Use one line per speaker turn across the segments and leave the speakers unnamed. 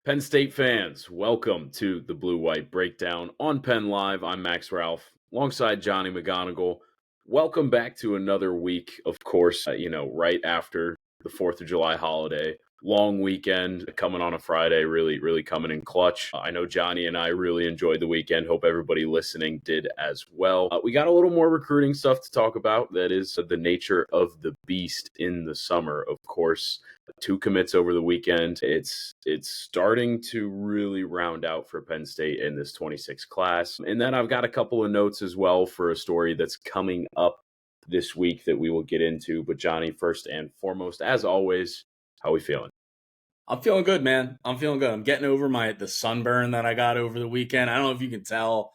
Penn State fans, welcome to the Blue White Breakdown on PennLive. I'm Max Ralph alongside Johnny McGonigal. Welcome back to another week, of course, right after the 4th of July holiday. Long weekend coming on a Friday, really coming in clutch. I know Johnny and I really enjoyed the weekend. Hope everybody listening did as well. We got a little more recruiting stuff to talk about. That is the nature of the beast in the summer, of course. 2 commits over the weekend. It's starting to really round out for Penn State in this 26 class. And then I've got a couple of notes as well for a story that's coming up this week that we will get into. But Johnny, first and foremost, as always, how we feeling?
I'm feeling good, man. I'm feeling good. I'm getting over the sunburn that I got over the weekend. I don't know if you can tell.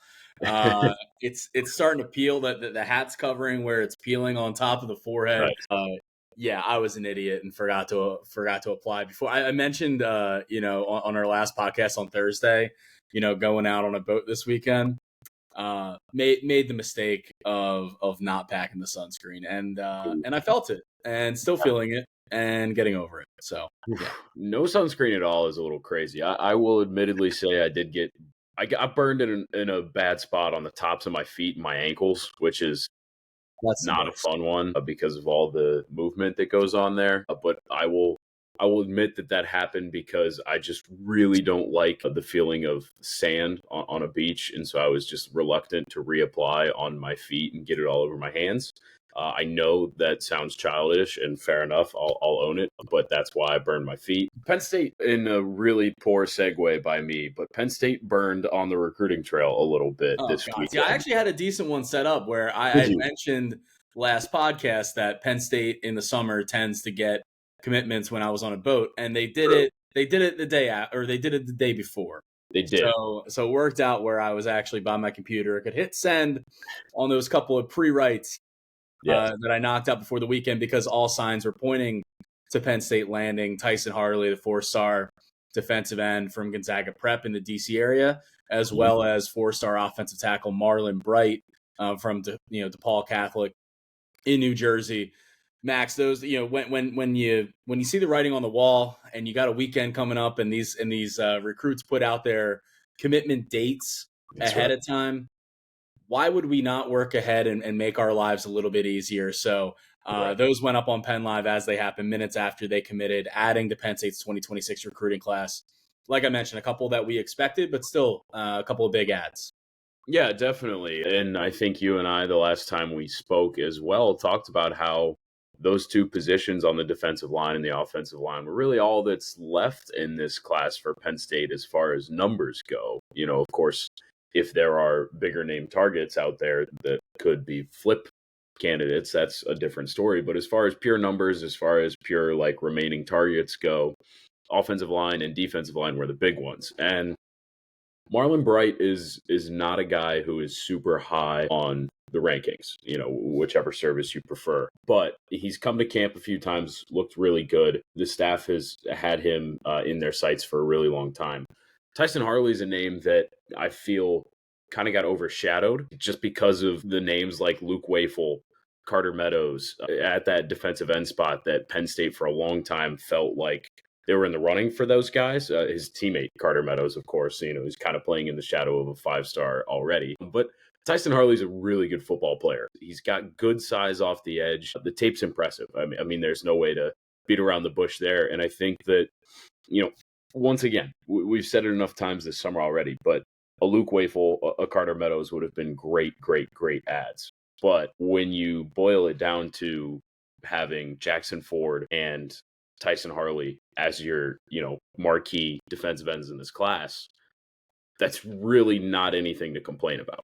It's starting to peel. The hat's covering where it's peeling on top of the forehead.
Right.
Yeah, I was an idiot and forgot to apply before. I mentioned, on our last podcast on Thursday, going out on a boat this weekend. Made the mistake of not packing the sunscreen, and I felt it, and still feeling it, and getting over it. So yeah.
No sunscreen at all is a little crazy. I will admittedly say I got burned in a bad spot on the tops of my feet and my ankles, which is
That's
not a fun one because of all the movement that goes on there. But I will admit that happened because I just really don't like the feeling of sand on a beach. And so I was just reluctant to reapply on my feet and get it all over my hands. I know that sounds childish, and fair enough. I'll own it, but that's why I burned my feet. Penn State, in a really poor segue by me, but Penn State burned on the recruiting trail a little bit this week.
Yeah, I actually had a decent one set up where I had mentioned last podcast that Penn State in the summer tends to get commitments when I was on a boat, and they did it. They did it the day before.
They did.
So it worked out where I was actually by my computer. I could hit send on those couple of pre-writes that I knocked out before the weekend because all signs were pointing to Penn State landing Tyson Harley, the 4-star defensive end from Gonzaga Prep in the DC area, as well as 4-star offensive tackle Marlon Bright from DePaul Catholic in New Jersey. Max, those when you see the writing on the wall and you got a weekend coming up and these recruits put out their commitment dates ahead of time, why would we not work ahead and make our lives a little bit easier? So those went up on PennLive as they happened minutes after they committed, adding to Penn State's 2026 recruiting class. Like I mentioned, a couple that we expected, but still a couple of big ads.
Yeah, definitely. And I think you and I, the last time we spoke as well, talked about how those 2 positions on the defensive line and the offensive line were really all that's left in this class for Penn State as far as numbers go. Of course, if there are bigger name targets out there that could be flip candidates, that's a different story. But as far as pure numbers, as far as pure remaining targets go, offensive line and defensive line were the big ones. And Marlon Bright is not a guy who is super high on the rankings, whichever service you prefer. But he's come to camp a few times, looked really good. The staff has had him in their sights for a really long time. Tyson Harley is a name that I feel kind of got overshadowed just because of the names like Luke Wafel, Carter Meadows at that defensive end spot that Penn State for a long time felt like they were in the running for those guys. His teammate, Carter Meadows, of course, he's kind of playing in the shadow of a 5-star already. But Tyson Harley's a really good football player. He's got good size off the edge. The tape's impressive. I mean, there's no way to beat around the bush there. And I think that, once again, we've said it enough times this summer already, but a Luke Wafel, a Carter Meadows would have been great ads. But when you boil it down to having Jackson Ford and Tyson Harley as your, marquee defensive ends in this class, that's really not anything to complain about.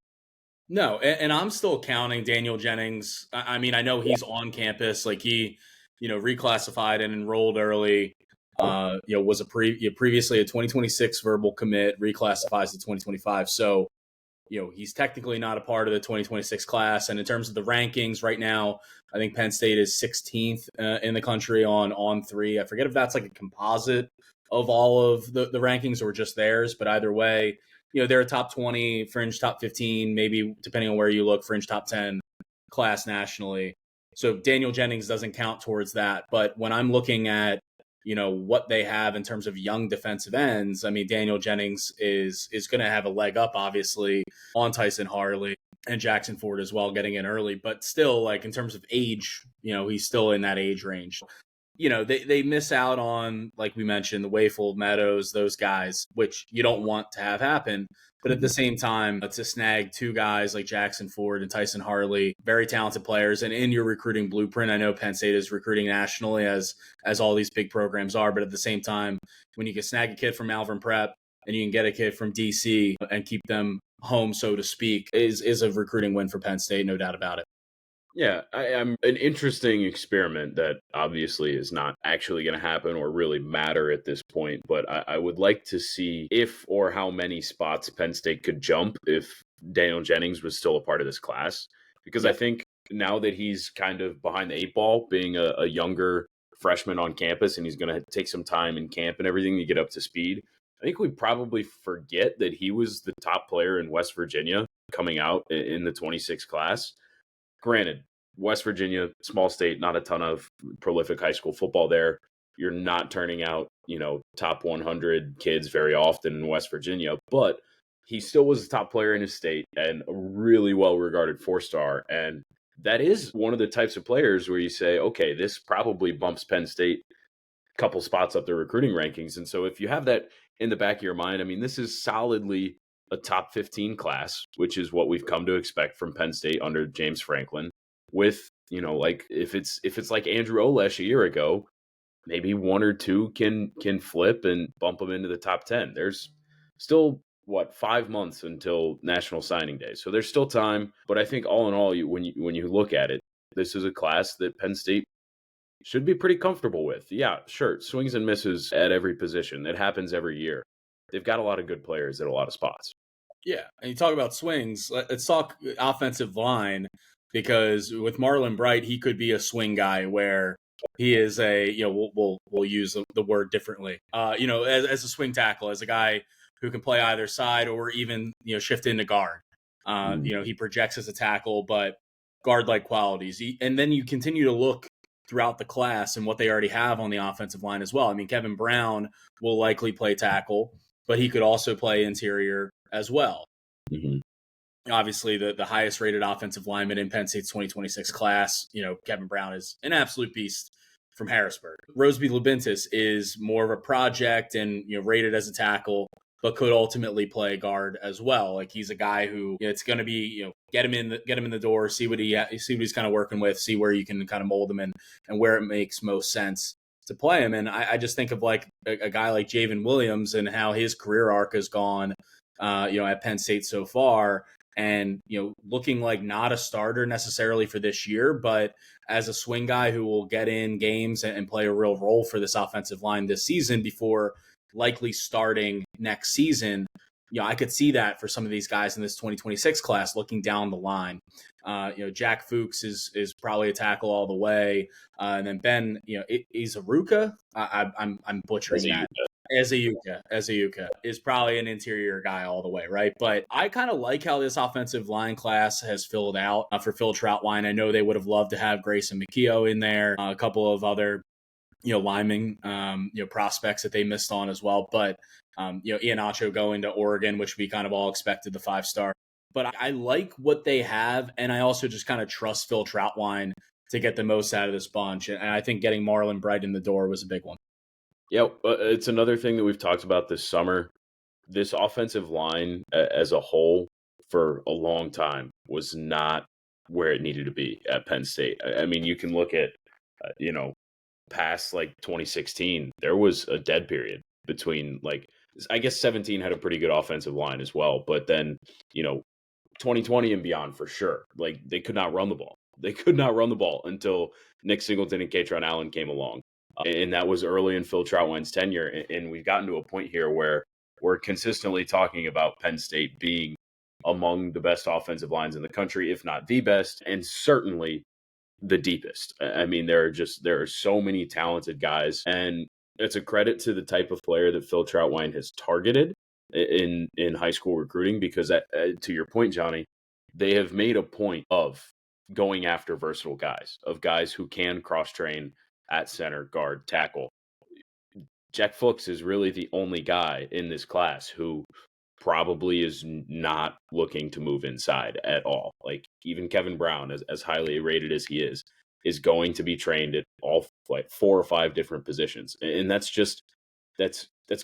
No, and I'm still counting Daniel Jennings. I mean, I know he's on campus, like he, reclassified and enrolled early. Was previously a 2026 verbal commit, reclassifies to 2025. So, he's technically not a part of the 2026 class. And in terms of the rankings right now, I think Penn State is 16th in the country on 3. I forget if that's like a composite of all of the rankings or just theirs, but either way, they're a top 20, fringe top 15, maybe depending on where you look, fringe top 10 class nationally. So Daniel Jennings doesn't count towards that. But when I'm looking at what they have in terms of young defensive ends, I mean, Daniel Jennings is going to have a leg up, obviously, on Tyson Harley and Jackson Ford as well, getting in early. But still, like in terms of age, he's still in that age range. They miss out on, like we mentioned, the Wayfield Meadows, those guys, which you don't want to have happen. But at the same time, to snag two guys like Jackson Ford and Tyson Harley, very talented players, and in your recruiting blueprint, I know Penn State is recruiting nationally as all these big programs are. But at the same time, when you can snag a kid from Malvern Prep and you can get a kid from DC and keep them home, so to speak, is a recruiting win for Penn State, no doubt about it.
Yeah, I'm an interesting experiment that obviously is not actually going to happen or really matter at this point. But I would like to see if or how many spots Penn State could jump if Daniel Jennings was still a part of this class. Because I think now that he's kind of behind the eight ball, being a younger freshman on campus, and he's going to take some time in camp and everything to get up to speed, I think we probably forget that he was the top player in West Virginia coming out in the 26 class. Granted, West Virginia, small state, not a ton of prolific high school football there. You're not turning out, top 100 kids very often in West Virginia, but he still was the top player in his state and a really well-regarded four-star. And that is one of the types of players where you say, okay, this probably bumps Penn State a couple spots up their recruiting rankings. And so if you have that in the back of your mind, I mean, this is solidly a top 15 class, which is what we've come to expect from Penn State under James Franklin. With, like if it's like Andrew Olesh a year ago, maybe one or two can flip and bump them into the top 10. There's still 5 months until National Signing Day, so there's still time. But I think all in all, when you look at it, this is a class that Penn State should be pretty comfortable with. Yeah, sure, swings and misses at every position. It happens every year. They've got a lot of good players at a lot of spots.
Yeah, and you talk about swings. Let's talk offensive line, because with Marlon Bright, he could be a swing guy where he is a, we'll use the word differently. As a swing tackle, as a guy who can play either side or even, shift into guard. He projects as a tackle, but guard-like qualities. And then you continue to look throughout the class and what they already have on the offensive line as well. I mean, Kevin Brown will likely play tackle, but he could also play interior as well.
Mm-hmm.
Obviously, the highest rated offensive lineman in Penn State's 2026 class, Kevin Brown is an absolute beast from Harrisburg. Roseby Lubintis is more of a project and, rated as a tackle, but could ultimately play guard as well. Like, he's a guy who, it's going to be, get him in the door, see what he's kind of working with, see where you can kind of mold him in and where it makes most sense to play him. And I just think of like a guy like Javen Williams and how his career arc has gone, at Penn State so far. And, looking like not a starter necessarily for this year, but as a swing guy who will get in games and play a real role for this offensive line this season before likely starting next season. I could see that for some of these guys in this 2026 class looking down the line. Jack Fuchs is probably a tackle all the way. And then Ben, Izaruka, I'm butchering that. Ezeuka is probably an interior guy all the way, right? But I kind of like how this offensive line class has filled out for Phil Troutwine. I know they would have loved to have Grayson McKeo in there, a couple of other, linemen, prospects that they missed on as well. But, Ian Acho going to Oregon, which we kind of all expected, the 5-star. But I like what they have, and I also just kind of trust Phil Troutwine to get the most out of this bunch. And I think getting Marlon Bright in the door was a big one.
Yeah, it's another thing that we've talked about this summer. This offensive line as a whole for a long time was not where it needed to be at Penn State. I mean, you can look at, past like 2016, there was a dead period between I guess 17 had a pretty good offensive line as well. But then, 2020 and beyond for sure, like they could not run the ball. They could not run the ball until Nick Singleton and Katron Allen came along. And that was early in Phil Troutwine's tenure. And we've gotten to a point here where we're consistently talking about Penn State being among the best offensive lines in the country, if not the best, and certainly the deepest. I mean, there are so many talented guys, and it's a credit to the type of player that Phil Troutwine has targeted in high school recruiting, because to your point, Johnny, they have made a point of going after versatile guys, of guys who can cross-train at center, guard, tackle. Jack Fuchs is really the only guy in this class who probably is not looking to move inside at all. Like even Kevin Brown, as highly rated as he is going to be trained at all like 4 or 5 different positions, and that's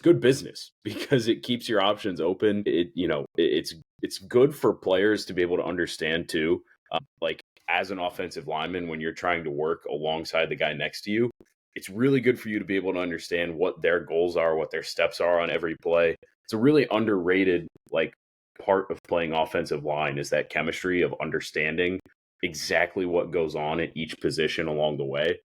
good business because it keeps your options open. It's good for players to be able to understand too. Like as an offensive lineman, when you're trying to work alongside the guy next to you, it's really good for you to be able to understand what their goals are, what their steps are on every play. It's a really underrated like part of playing offensive line is that chemistry of understanding exactly what goes on at each position along the way.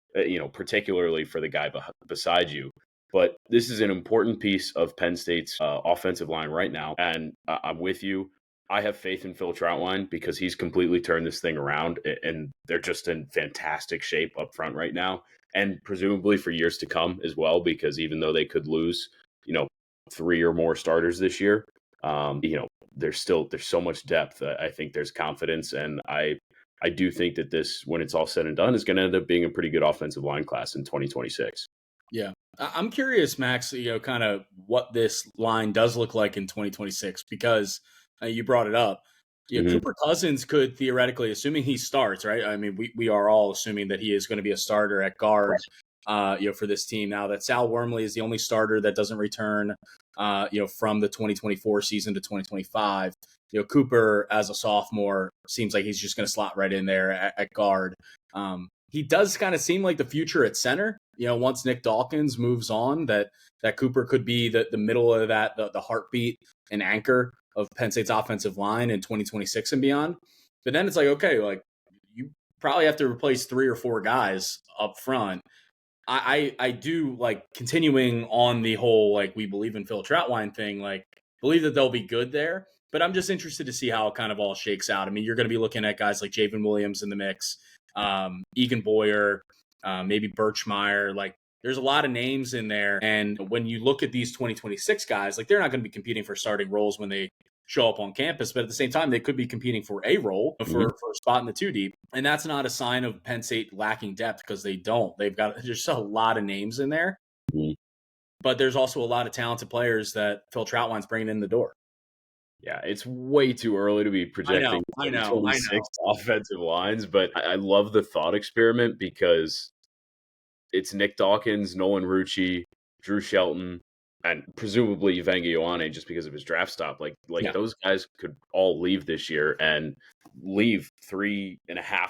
Particularly for the guy beside you. But this is an important piece of Penn State's offensive line right now, and I'm with you. I have faith in Phil Troutwine because he's completely turned this thing around, and they're just in fantastic shape up front right now, and presumably for years to come as well. Because even though they could lose, 3 or more starters this year, there's so much depth. I think there's confidence, and I do think that this, when it's all said and done, is going to end up being a pretty good offensive line class in 2026.
Yeah. I'm curious, Max, kind of what this line does look like in 2026, because you brought it up. Cooper Cousins could theoretically, assuming he starts, right? I mean, we are all assuming that he is going to be a starter at guard, for this team. Now that Sal Wormley is the only starter that doesn't return, from the 2024 season to 2025. Cooper as a sophomore seems like he's just going to slot right in there at guard. He does kind of seem like the future at center. Once Nick Dawkins moves on, that Cooper could be the middle of that, the heartbeat and anchor of Penn State's offensive line in 2026 and beyond. But then it's like, okay, like you probably have to replace 3 or 4 guys up front. I do like continuing on the whole, like, we believe in Phil Troutwine thing, like believe that they'll be good there. But I'm just interested to see how it kind of all shakes out. I mean, you're going to be looking at guys like Javen Williams in the mix, Egan Boyer, maybe Birchmeyer. Like there's a lot of names in there. And when you look at these 2026 guys, like they're not going to be competing for starting roles when they show up on campus, but at the same time, they could be competing for a role for a spot in the 2 deep. And that's not a sign of Penn State lacking depth, because they don't. There's a lot of names in there, but there's also a lot of talented players that Phil Troutwine's bringing in the door.
Yeah, it's way too early to be projecting
I know.
offensive lines, but I love the thought experiment because it's Nick Dawkins, Nolan Rucci, Drew Shelton, and presumably Venga Ioane just because of his draft stop. Like those guys could all leave this year and leave 3.5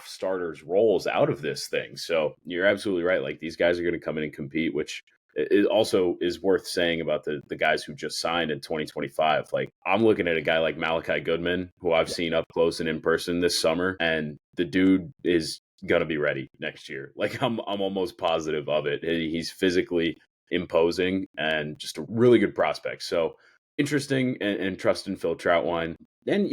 starters roles out of this thing. So you're absolutely right. Like these guys are going to come in and compete, which it also is worth saying about the guys who just signed in 2025. Like I'm looking at a guy like Malachi Goodman, who I've seen up close and in person this summer, and the dude is going to be ready next year. Like I'm almost positive of it. He's physically imposing and just a really good prospect. So interesting, and trust in Phil Troutwine. And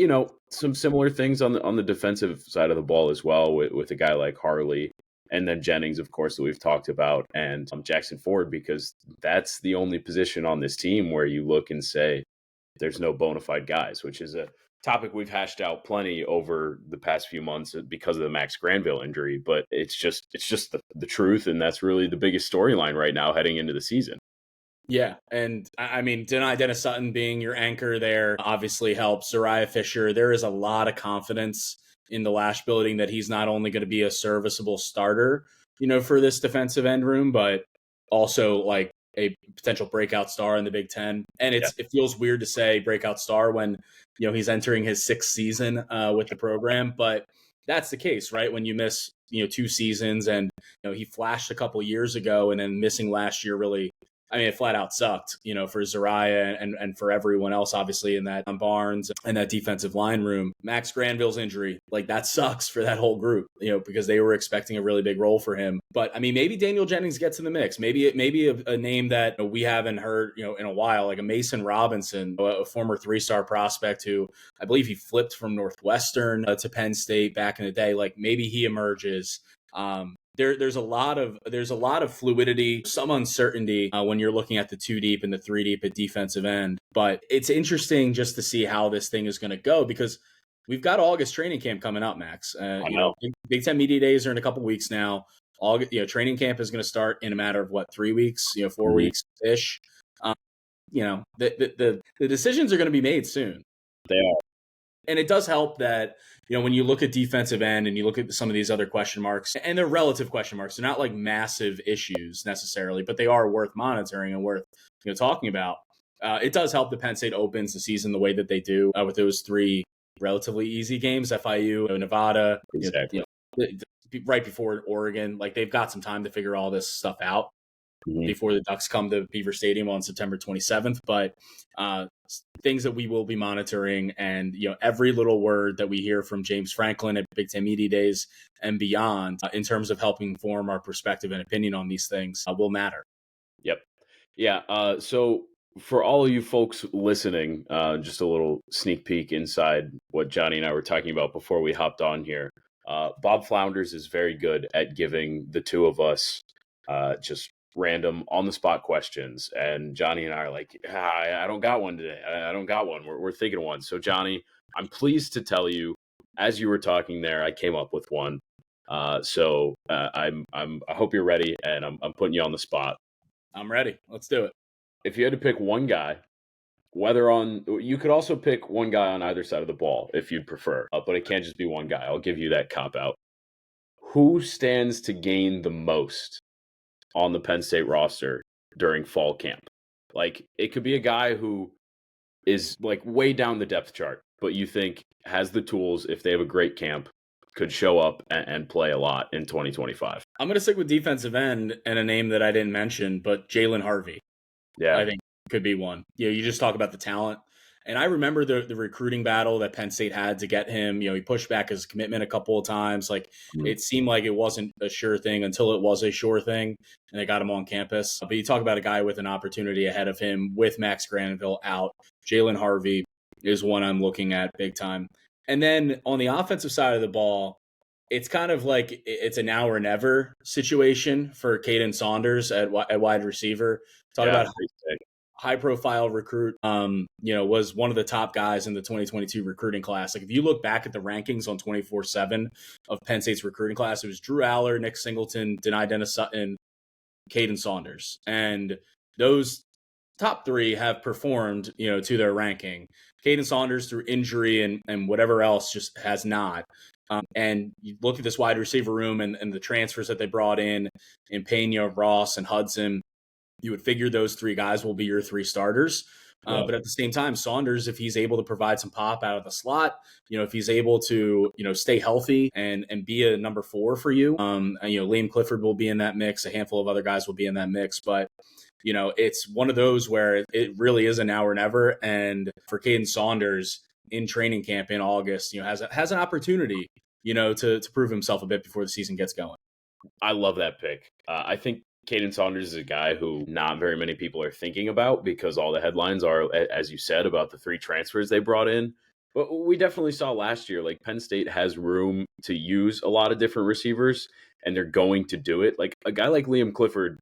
some similar things on the defensive side of the ball as well with a guy like Harley, and then Jennings, of course, that we've talked about, and Jackson Ford, because that's the only position on this team where you look and say there's no bona fide guys, which is a topic we've hashed out plenty over the past few months because of the Max Granville injury. But it's just the truth, and that's really the biggest storyline right now heading into the season.
Yeah, and I mean, Dennis Sutton being your anchor there obviously helps. Zariah Fisher, there is a lot of confidence in the Lash building that he's not only going to be a serviceable starter, for this defensive end room, but also like a potential breakout star in the Big Ten. And it feels weird to say breakout star when, he's entering his 6th season with the program, but that's the case, right? When you miss, 2 seasons, and, he flashed a couple years ago, and then missing last year really, I mean, it flat out sucked, for Zariah and for everyone else, obviously, in that Barnes and that defensive line room. Max Granville's injury, like that sucks for that whole group, because they were expecting a really big role for him. But I mean, maybe Daniel Jennings gets in the mix. Maybe a name that we haven't heard, in a while, like a Mason Robinson, a former 3-star prospect who I believe he flipped from Northwestern to Penn State back in the day. Like maybe he emerges. There's a lot of fluidity, some uncertainty when you're looking at the 2 deep and the 3 deep at defensive end. But it's interesting just to see how this thing is going to go, because we've got August training camp coming up, Max. Big Ten Media Days are in a couple weeks now. Training camp is going to start in a matter of 3 weeks, 4
Mhm.
weeks ish. The decisions are going to be made soon.
They are.
And it does help that, when you look at defensive end and you look at some of these other question marks, and they're relative question marks, they're not like massive issues necessarily, but they are worth monitoring and worth, talking about. It does help that Penn State opens the season the way that they do with those 3 relatively easy games, FIU, Nevada,
Exactly.
right before Oregon. Like, they've got some time to figure all this stuff out
Mhm.
before the Ducks come to Beaver Stadium on September 27th. But things that we will be monitoring, and every little word that we hear from James Franklin at Big Ten Media Days and beyond, in terms of helping form our perspective and opinion on these things, will matter.
Yep. Yeah. So for all of you folks listening, just a little sneak peek inside what Johnny and I were talking about before we hopped on here. Bob Flounders is very good at giving the two of us just random on the spot questions. And Johnny and I are like, I don't got one today. I don't got one. We're thinking of one. So Johnny, I'm pleased to tell you, as you were talking there, I came up with one. I hope you're ready, and I'm putting you on the spot.
I'm ready. Let's do it.
If you had to pick one guy, you could also pick one guy on either side of the ball if you'd prefer, but it can't just be one guy. I'll give you that cop out. Who stands to gain the most on the Penn State roster during fall camp? Like, it could be a guy who is like way down the depth chart, but you think has the tools, if they have a great camp, could show up and play a lot in 2025.
I'm going to stick with defensive end and a name that I didn't mention, but Jalen Harvey.
Yeah.
I think could be one. You just talk about the talent. And I remember the recruiting battle that Penn State had to get him. He pushed back his commitment a couple of times. Like, it seemed like it wasn't a sure thing until it was a sure thing, and they got him on campus. But you talk about a guy with an opportunity ahead of him with Max Granville out. Jalen Harvey is one I'm looking at big time. And then on the offensive side of the ball, it's kind of like it's a now or never situation for Caden Saunders at wide receiver. Talk about high-profile recruit, was one of the top guys in the 2022 recruiting class. Like, if you look back at the rankings on 24/7 of Penn State's recruiting class, it was Drew Aller, Nick Singleton, Denai Dennis Sutton, Caden Saunders. And those top 3 have performed, to their ranking. Caden Saunders, through injury and whatever else, just has not. And you look at this wide receiver room and the transfers that they brought in Pena, Ross, and Hudson. You would figure those 3 guys will be your 3 starters. But at the same time, Saunders, if he's able to provide some pop out of the slot, if he's able to, stay healthy and be a number 4 for you, and, Liam Clifford will be in that mix. A handful of other guys will be in that mix. But, it's one of those where it really is a now or never. And for Caden Saunders in training camp in August, has an opportunity, to prove himself a bit before the season gets going.
I love that pick. I think Caden Saunders is a guy who not very many people are thinking about because all the headlines are, as you said, about the 3 transfers they brought in. But we definitely saw last year, like, Penn State has room to use a lot of different receivers, and they're going to do it. Like, a guy like Liam Clifford,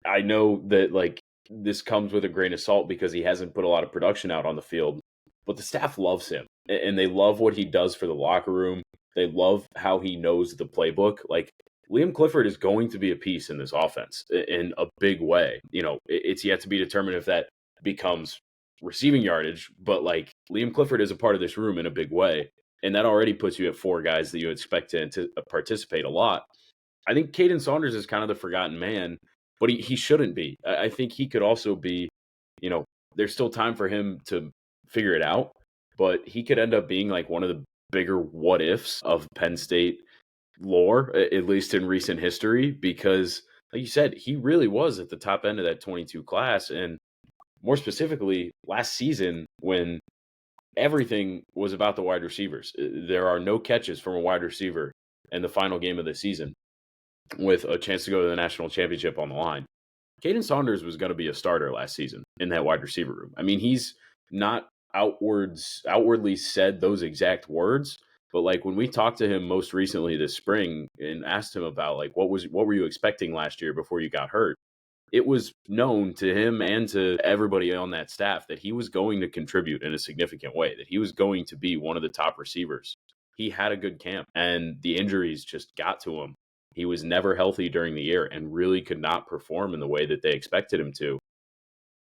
I know that, like, this comes with a grain of salt because he hasn't put a lot of production out on the field, but the staff loves him, and they love what he does for the locker room. They love how he knows the playbook. Like, Liam Clifford is going to be a piece in this offense in a big way. It's yet to be determined if that becomes receiving yardage, but like, Liam Clifford is a part of this room in a big way. And that already puts you at 4 guys that you expect to participate a lot. I think Caden Saunders is kind of the forgotten man, but he shouldn't be. I think he could also be, there's still time for him to figure it out, but he could end up being like one of the bigger what ifs of Penn State lore, at least in recent history, because like you said, he really was at the top end of that 22 class. And more specifically, last season, when everything was about the wide receivers, there are no catches from a wide receiver in the final game of the season with a chance to go to the national championship on the line. Caden Saunders was going to be a starter last season in that wide receiver room. I mean, he's not outwardly said those exact words, but like, when we talked to him most recently this spring and asked him about like what were you expecting last year before you got hurt, it was known to him and to everybody on that staff that he was going to contribute in a significant way, that he was going to be one of the top receivers. He had a good camp, and the injuries just got to him. He was never healthy during the year and really could not perform in the way that they expected him to.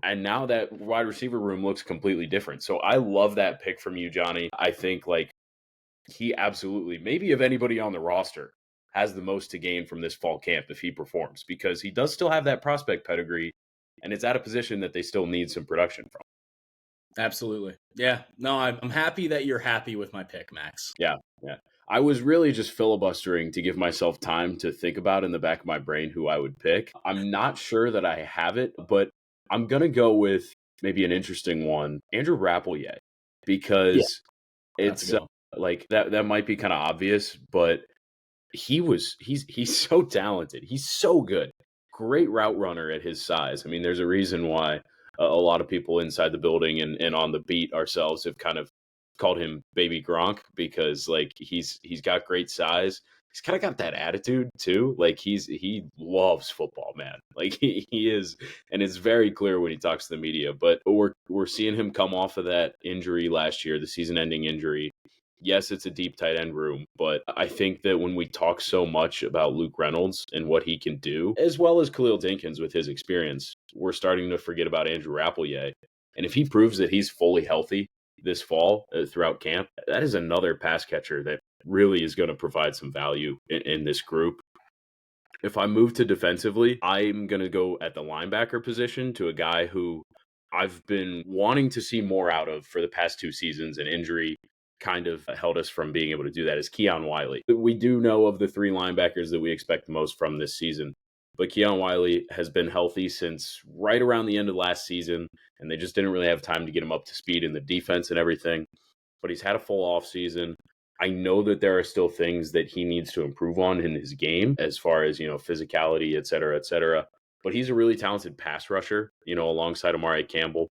And now that wide receiver room looks completely different. So I love that pick from you, Johnny. I think like he absolutely, maybe of anybody on the roster, has the most to gain from this fall camp if he performs, because he does still have that prospect pedigree and it's at a position that they still need some production from.
Absolutely. Yeah. No, I'm happy that you're happy with my pick, Max.
Yeah. Yeah. I was really just filibustering to give myself time to think about in the back of my brain who I would pick. I'm not sure that I have it, but I'm going to go with maybe an interesting one, Andrew Rappelier,
Yeah,
because
that's a
it's
good one.
like that might be kind of obvious, but he's so talented. He's so good. Great route runner at his size. I mean, there's a reason why a lot of people inside the building and on the beat ourselves have kind of called him Baby Gronk, because like he's got great size. He's kind of got that attitude too. Like he loves football, man. Like he is, and it's very clear when he talks to the media. But we're seeing him come off of that injury last year, the season-ending injury. Yes, it's a deep tight end room, but I think that when we talk so much about Luke Reynolds and what he can do, as well as Khalil Dinkins with his experience, we're starting to forget about Andrew Rappelier. And if he proves that he's fully healthy this fall throughout camp, that is another pass catcher that really is going to provide some value in this group. If I move to defensively, I'm going to go at the linebacker position to a guy who I've been wanting to see more out of for the past 2 seasons, and injury kind of held us from being able to do that, is Keon Wiley. We do know of the 3 linebackers that we expect the most from this season, but Keon Wiley has been healthy since right around the end of last season, and they just didn't really have time to get him up to speed in the defense and everything. But he's had a full off season. I know that there are still things that he needs to improve on in his game as far as, physicality, et cetera, et cetera. But he's a really talented pass rusher, alongside Amari Campbell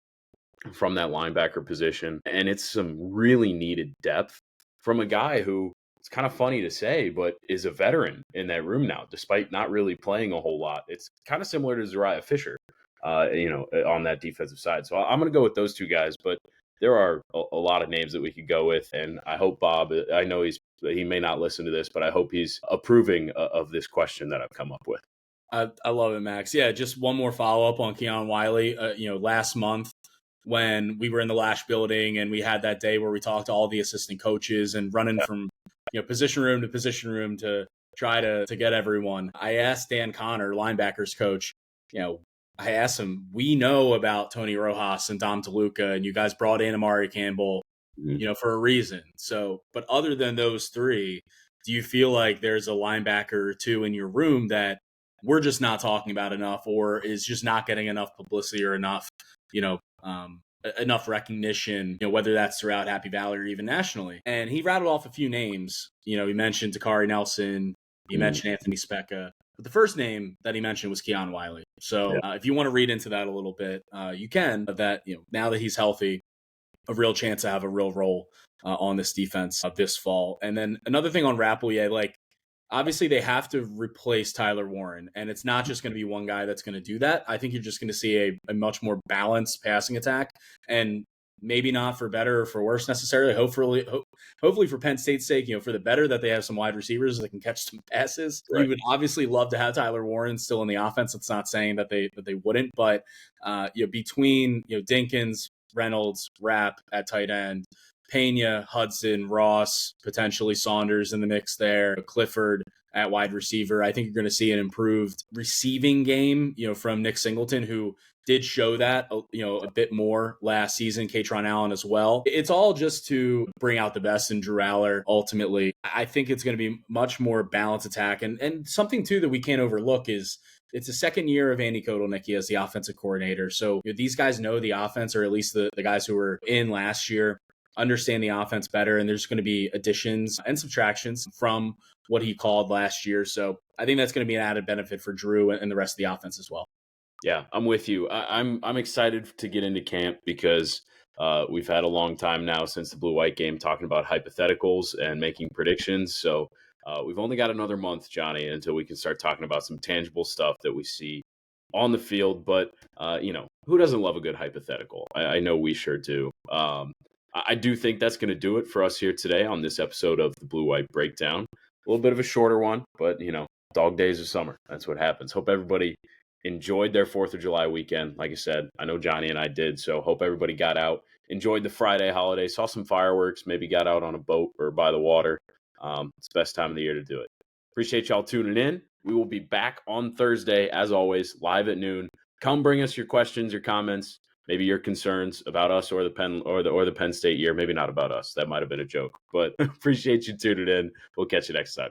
from that linebacker position. And it's some really needed depth from a guy who, it's kind of funny to say, but is a veteran in that room now, despite not really playing a whole lot. It's kind of similar to Zariah Fisher, on that defensive side. So I'm going to go with those 2 guys, but there are a lot of names that we could go with. And I hope Bob, I know he may not listen to this, but I hope he's approving of this question that I've come up with.
I love it, Max. Yeah, just one more follow up on Keon Wiley. Last month when we were in the Lash building and we had that day where we talked to all the assistant coaches and running from position room to position room to try to get everyone. I asked Dan Connor, linebackers coach, I asked him, we know about Tony Rojas and Dom Toluca, and you guys brought in Amari Campbell, for a reason. So, but other than those 3, do you feel like there's a linebacker or 2 in your room that we're just not talking about enough, or is just not getting enough publicity or enough, enough recognition, whether that's throughout Happy Valley or even nationally? And he rattled off a few names. He mentioned Takari Nelson, he mentioned Anthony Specca. But the first name that he mentioned was Keon Wiley. So if you want to read into that a little bit, you can. That now that he's healthy, a real chance to have a real role on this defense this fall. And then another thing on Rappelier, like obviously they have to replace Tyler Warren, and it's not just going to be one guy that's going to do that. I think you're just going to see a much more balanced passing attack, and maybe not for better or for worse necessarily. Hopefully for Penn State's sake, for the better, that they have some wide receivers that can catch some passes. Right. You would obviously love to have Tyler Warren still in the offense. It's not saying that they wouldn't, but between Dinkins, Reynolds, Rapp at tight end, Pena, Hudson, Ross, potentially Saunders in the mix there, Clifford at wide receiver, I think you're going to see an improved receiving game, from Nick Singleton, who did show that, a bit more last season, Katron Allen as well. It's all just to bring out the best in Drew Aller. Ultimately, I think it's going to be much more balanced attack. And something too that we can't overlook is it's the second year of Andy Kotelnicki as the offensive coordinator. So these guys know the offense, or at least the guys who were in last year understand the offense better, and there's going to be additions and subtractions from what he called last year. So I think that's going to be an added benefit for Drew and the rest of the offense as well.
Yeah, I'm with you. I'm excited to get into camp because we've had a long time now since the Blue-White game talking about hypotheticals and making predictions. So we've only got another month, Johnny, until we can start talking about some tangible stuff that we see on the field. But, who doesn't love a good hypothetical? I know we sure do. I do think that's going to do it for us here today on this episode of the Blue-White Breakdown. A little bit of a shorter one, but, dog days of summer. That's what happens. Hope everybody enjoyed their 4th of July weekend. Like I said, I know Johnny and I did. So hope everybody got out, enjoyed the Friday holiday, saw some fireworks, maybe got out on a boat or by the water. It's the best time of the year to do it. Appreciate y'all tuning in. We will be back on Thursday, as always, live at noon. Come bring us your questions, your comments, maybe your concerns about us or the Penn State year. Maybe not about us. That might have been a joke, but appreciate you tuning in. We'll catch you next time.